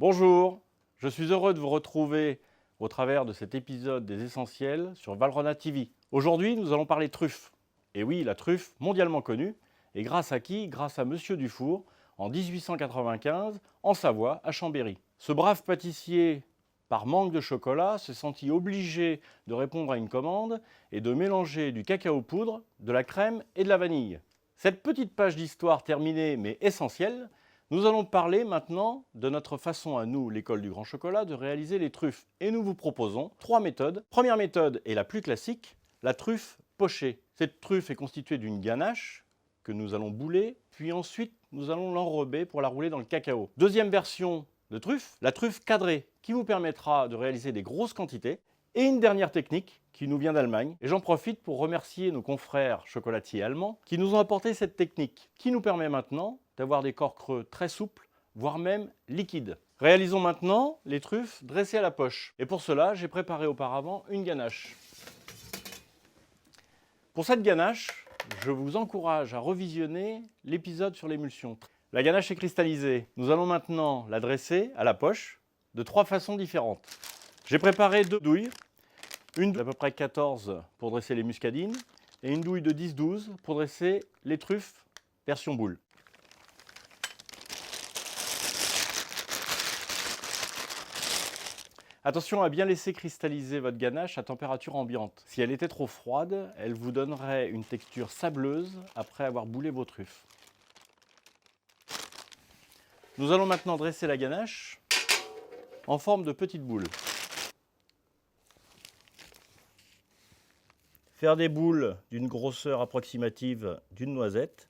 Bonjour, je suis heureux de vous retrouver au travers de cet épisode des Essentiels sur Valrhona TV. Aujourd'hui, nous allons parler truffe. Et oui, la truffe mondialement connue. Et grâce à qui? Grâce à Monsieur Dufour, en 1895, en Savoie, à Chambéry. Ce brave pâtissier, par manque de chocolat, se sentit obligé de répondre à une commande et de mélanger du cacao poudre, de la crème et de la vanille. Cette petite page d'histoire terminée mais essentielle, nous allons parler maintenant de notre façon à nous, l'école du grand chocolat, de réaliser les truffes. Et nous vous proposons 3 méthodes. Première méthode est la plus classique, la truffe pochée. Cette truffe est constituée d'une ganache que nous allons bouler, puis ensuite nous allons l'enrober pour la rouler dans le cacao. Deuxième version de truffe, la truffe cadrée, qui vous permettra de réaliser des grosses quantités. Et une dernière technique qui nous vient d'Allemagne. Et j'en profite pour remercier nos confrères chocolatiers allemands qui nous ont apporté cette technique, qui nous permet maintenant d'avoir des corps creux très souples, voire même liquides. Réalisons maintenant les truffes dressées à la poche. Et pour cela, j'ai préparé auparavant une ganache. Pour cette ganache, je vous encourage à revisionner l'épisode sur l'émulsion. La ganache est cristallisée. Nous allons maintenant la dresser à la poche de 3 façons différentes. J'ai préparé 2 douilles, une d'à peu près 14 pour dresser les muscadines et une douille de 10-12 pour dresser les truffes version boule. Attention à bien laisser cristalliser votre ganache à température ambiante. Si elle était trop froide, elle vous donnerait une texture sableuse après avoir boulé vos truffes. Nous allons maintenant dresser la ganache en forme de petite boule. Faire des boules d'une grosseur approximative d'une noisette,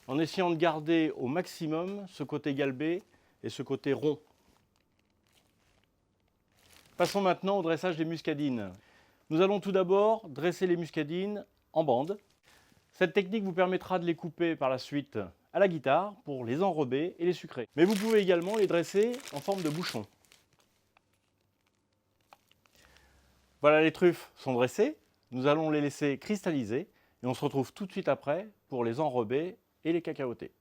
en essayant de garder au maximum ce côté galbé et ce côté rond. Passons maintenant au dressage des muscadines. Nous allons tout d'abord dresser les muscadines en bandes. Cette technique vous permettra de les couper par la suite à la guitare pour les enrober et les sucrer. Mais vous pouvez également les dresser en forme de bouchon. Voilà, les truffes sont dressées. Nous allons les laisser cristalliser et on se retrouve tout de suite après pour les enrober et les cacaoter.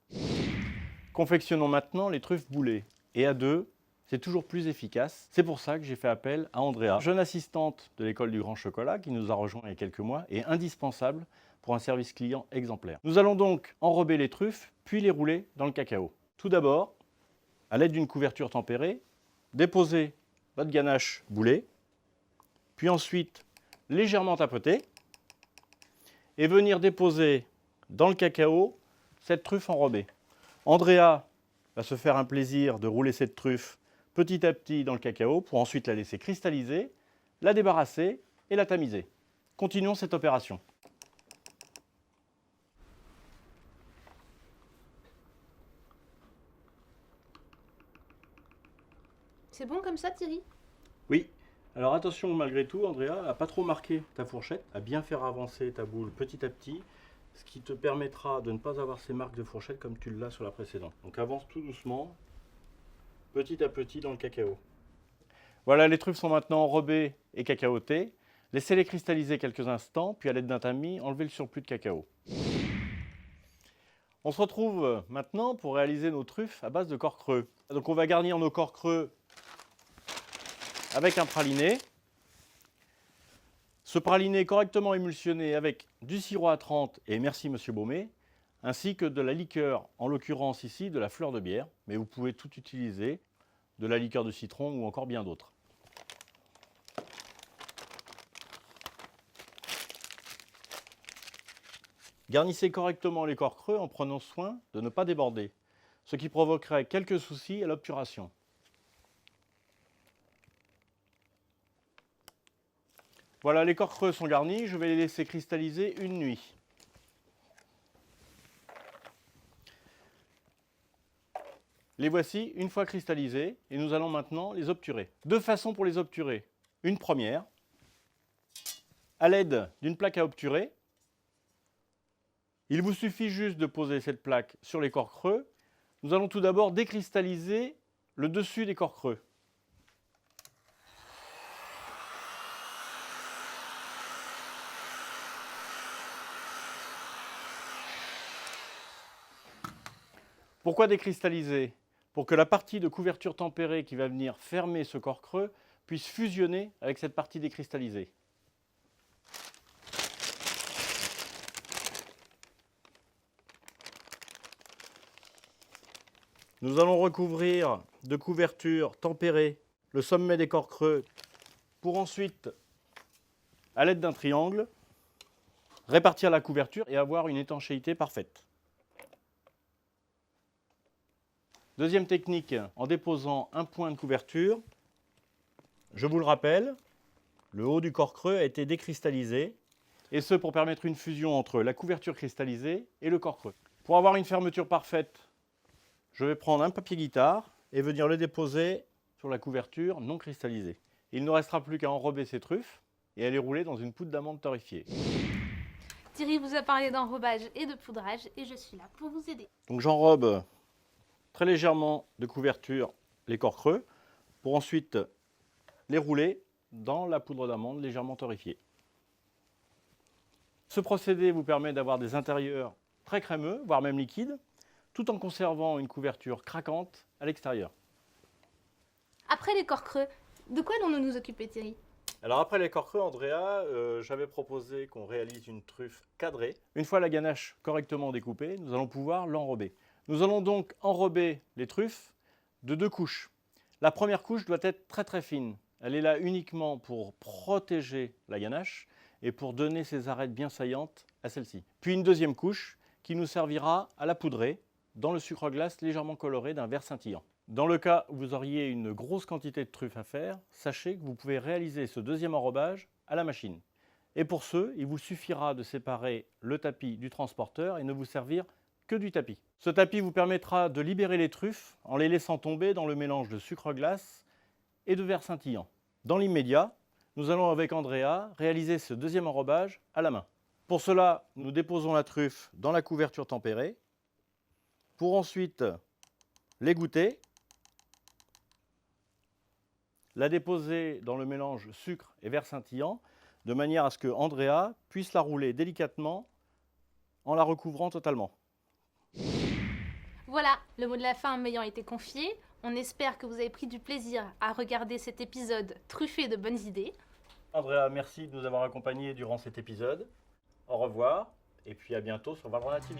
Confectionnons maintenant les truffes boulées. Et à deux, c'est toujours plus efficace. C'est pour ça que j'ai fait appel à Andrea, jeune assistante de l'école du grand chocolat qui nous a rejoint il y a quelques mois et indispensable pour un service client exemplaire. Nous allons donc enrober les truffes puis les rouler dans le cacao. Tout d'abord, à l'aide d'une couverture tempérée, déposez votre ganache boulée, puis ensuite légèrement tapoter et venir déposer dans le cacao cette truffe enrobée. Andrea va se faire un plaisir de rouler cette truffe petit à petit dans le cacao pour ensuite la laisser cristalliser, la débarrasser et la tamiser. Continuons cette opération. C'est bon comme ça, Thierry? Oui, alors attention malgré tout, Andrea, à pas trop marquer ta fourchette, à bien faire avancer ta boule petit à petit, ce qui te permettra de ne pas avoir ces marques de fourchette comme tu l'as sur la précédente. Donc avance tout doucement, petit à petit dans le cacao. Voilà, les truffes sont maintenant enrobées et cacaotées. Laissez-les cristalliser quelques instants, puis à l'aide d'un tamis, enlevez le surplus de cacao. On se retrouve maintenant pour réaliser nos truffes à base de corps creux. Donc on va garnir nos corps creux avec un praliné. Ce praliné correctement émulsionné avec du sirop à 30 et merci Monsieur Baumet, ainsi que de la liqueur, en l'occurrence ici de la fleur de bière, mais vous pouvez tout utiliser, de la liqueur de citron ou encore bien d'autres. Garnissez correctement les corps creux en prenant soin de ne pas déborder, ce qui provoquerait quelques soucis à l'obturation. Voilà, les corps creux sont garnis, je vais les laisser cristalliser une nuit. Les voici une fois cristallisés et nous allons maintenant les obturer. Deux façons pour les obturer. Une première, à l'aide d'une plaque à obturer. Il vous suffit juste de poser cette plaque sur les corps creux. Nous allons tout d'abord décristalliser le dessus des corps creux. Pourquoi décristalliser? pour que la partie de couverture tempérée qui va venir fermer ce corps creux puisse fusionner avec cette partie décristallisée. Nous allons recouvrir de couverture tempérée le sommet des corps creux pour ensuite, à l'aide d'un triangle, répartir la couverture et avoir une étanchéité parfaite. Deuxième technique, en déposant un point de couverture, je vous le rappelle, le haut du corps creux a été décristallisé, et ce pour permettre une fusion entre la couverture cristallisée et le corps creux. Pour avoir une fermeture parfaite, je vais prendre un papier guitare et venir le déposer sur la couverture non cristallisée. Il ne restera plus qu'à enrober ces truffes et à les rouler dans une poudre d'amande torréfiée. Thierry vous a parlé d'enrobage et de poudrage et je suis là pour vous aider. Donc j'enrobe très légèrement de couverture les corps creux pour ensuite les rouler dans la poudre d'amande légèrement torréfiée. Ce procédé vous permet d'avoir des intérieurs très crémeux, voire même liquides, tout en conservant une couverture craquante à l'extérieur. Après les corps creux, de quoi allons-nous nous occuper, Thierry? Alors après les corps creux, Andrea, j'avais proposé qu'on réalise une truffe cadrée. Une fois la ganache correctement découpée, nous allons pouvoir l'enrober. Nous allons donc enrober les truffes de 2 couches. La première couche doit être très très fine. Elle est là uniquement pour protéger la ganache et pour donner ses arêtes bien saillantes à celle-ci. Puis une deuxième couche qui nous servira à la poudrer dans le sucre glace légèrement coloré d'un vert scintillant. Dans le cas où vous auriez une grosse quantité de truffes à faire, sachez que vous pouvez réaliser ce deuxième enrobage à la machine. Et pour ce, il vous suffira de séparer le tapis du transporteur et ne vous servir que du tapis. Ce tapis vous permettra de libérer les truffes en les laissant tomber dans le mélange de sucre glace et de verre scintillant. Dans l'immédiat, nous allons avec Andrea réaliser ce deuxième enrobage à la main. Pour cela, nous déposons la truffe dans la couverture tempérée pour ensuite l'égoutter, la déposer dans le mélange sucre et verre scintillant de manière à ce que Andrea puisse la rouler délicatement en la recouvrant totalement. Voilà, le mot de la fin m'ayant été confié, on espère que vous avez pris du plaisir à regarder cet épisode truffé de bonnes idées. Andrea, merci de nous avoir accompagnés durant cet épisode. Au revoir et puis à bientôt sur Valrhona TV.